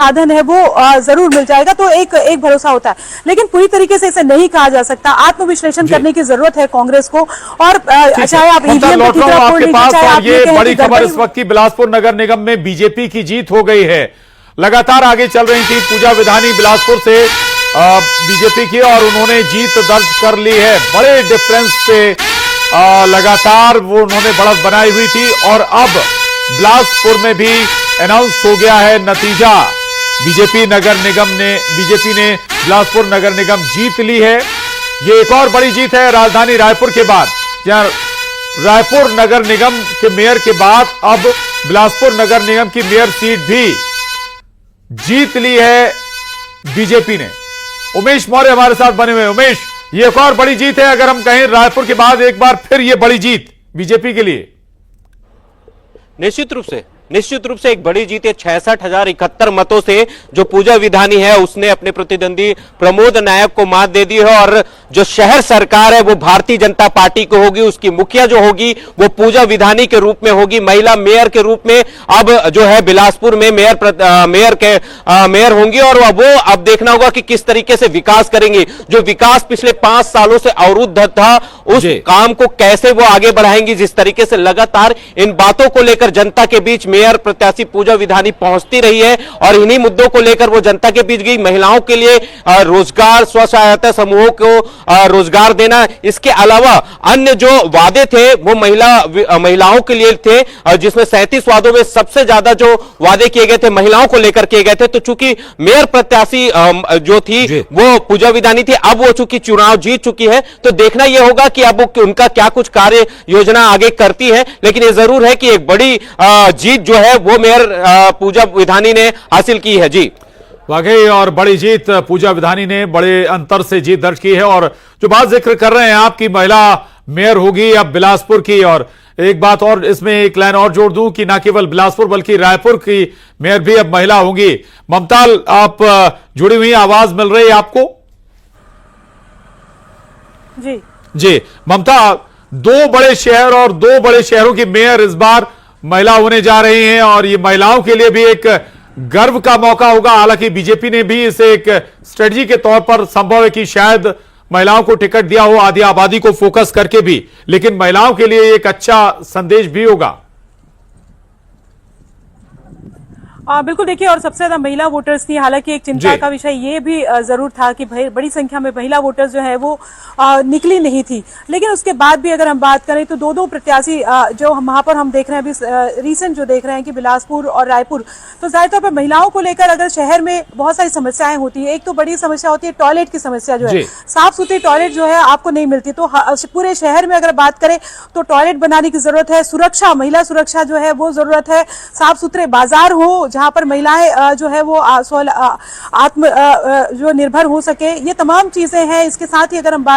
साधन है वो जरूर मिल जाएगा, तो एक भरोसा होता है। लेकिन पूरी तरीके से इसे नहीं कहा जा सकता, आत्मविश्लेषण करने की जरूरत है कांग्रेस को। और चाहे आप ईवीएम आपके पास, और ये बड़ी खबर इस वक्त की, बिलासपुर नगर निगम में बीजेपी की जीत हो गई है। लगातार आगे चल रही थी पूजा विधानी बिलासपुर से बीजेपी की, और उन्होंने जीत दर्ज कर ली है बड़े डिफरेंस से। लगातार वो उन्होंने बढ़त बनाई हुई थी, और अब बिलासपुर में भी अनाउंस हो गया है नतीजा। बीजेपी ने बिलासपुर नगर निगम जीत ली है। ये एक और बड़ी जीत है राजधानी रायपुर के बाद, जहां रायपुर नगर निगम के मेयर के बाद अब बिलासपुर नगर निगम की मेयर सीट भी जीत ली है बीजेपी ने। उमेश मौर्य हमारे साथ बने हुए। उमेश, ये एक और बड़ी जीत है, अगर हम कहें रायपुर के बाद एक बार फिर ये बड़ी जीत बीजेपी के लिए। निश्चित रूप से एक बड़ी जीत है। 66,071 मतों से जो पूजा विधानी है उसने अपने प्रतिद्वंदी प्रमोद नायक को मात दे दी है, और जो शहर सरकार है वो भारतीय जनता पार्टी को होगी। उसकी मुखिया जो होगी वो पूजा विधानी के रूप में होगी, महिला मेयर के रूप में अब जो है बिलासपुर में मेयर होंगी। और वो अब देखना होगा कि किस तरीके से विकास करेंगे। जो विकास पिछले 5 सालों से अवरुद्ध था, उस काम को कैसे वो आगे बढ़ाएंगी। जिस तरीके से लगातार इन बातों को लेकर जनता के बीच मेयर प्रत्याशी पूजा विधानी पहुंचती रही है, और इन्हीं मुद्दों को लेकर वो जनता के बीच गई। महिलाओं के लिए रोजगार, स्व सहायता समूहों को रोजगार देना, इसके अलावा अन्य जो वादे थे वो महिलाओं के लिए थे, जिसमें 37 वादों में सबसे ज्यादा जो वादे किए गए थे महिलाओं को लेकर किए गए थे। तो चूंकि मेयर प्रत्याशी जो थी वो पूजा विधानी थी, अब वो चूंकि चुनाव जीत चुकी है, तो देखना यह होगा कि अब उनका क्या कुछ कार्य योजना आगे करती है। लेकिन यह जरूर है कि एक बड़ी जीत जो है वो मेयर पूजा विधानी ने हासिल की है। जी वाकई, और बड़ी जीत पूजा विधानी ने बड़े अंतर से जीत दर्ज की है। और जो बात जिक्र कर रहे हैं आप की महिला मेयर होगी अब बिलासपुर की, और एक बात और इसमें एक लाइन और जोड़ दूं कि ना केवल बिलासपुर बल्कि रायपुर की मेयर भी अब महिला होंगी। ममता, आप जुड़ी हुई, आवाज मिल रही है आपको? जी ममता, 2 बड़े शहर और 2 बड़े शहरों की मेयर इस बार महिला होने जा रही हैं, और ये महिलाओं के लिए भी एक गर्व का मौका होगा। हालांकि बीजेपी ने भी इसे एक स्ट्रेटजी के तौर पर, संभव है कि शायद महिलाओं को टिकट दिया हो आधी आबादी को फोकस करके भी, लेकिन महिलाओं के लिए एक अच्छा संदेश भी होगा। बिल्कुल, देखिए, और सबसे ज्यादा महिला वोटर्स थी। हालांकि एक चिंता का विषय ये भी जरूर था कि बड़ी संख्या में महिला वोटर्स जो है वो निकली नहीं थी। लेकिन उसके बाद भी अगर हम बात करें तो 2 प्रत्याशी जो वहां पर हम देख रहे हैं अभी रिसेंट जो देख रहे हैं कि बिलासपुर और रायपुर, तो जाहिर तौर पर महिलाओं को लेकर अगर शहर में बहुत सारी समस्याएं होती है। एक तो बड़ी समस्या होती है टॉयलेट की समस्या, जो है साफ सुथरी टॉयलेट जो है आपको नहीं मिलती। तो पूरे शहर में अगर बात करें तो टॉयलेट बनाने की जरूरत है, सुरक्षा, महिला सुरक्षा जो है वो जरूरत है, साफ सुथरे बाजार हो जहां पर महिलाएं जो है वो आत्म जो निर्भर हो सके। ये तमाम चीजें हैं। इसके साथ ही अगर हम बात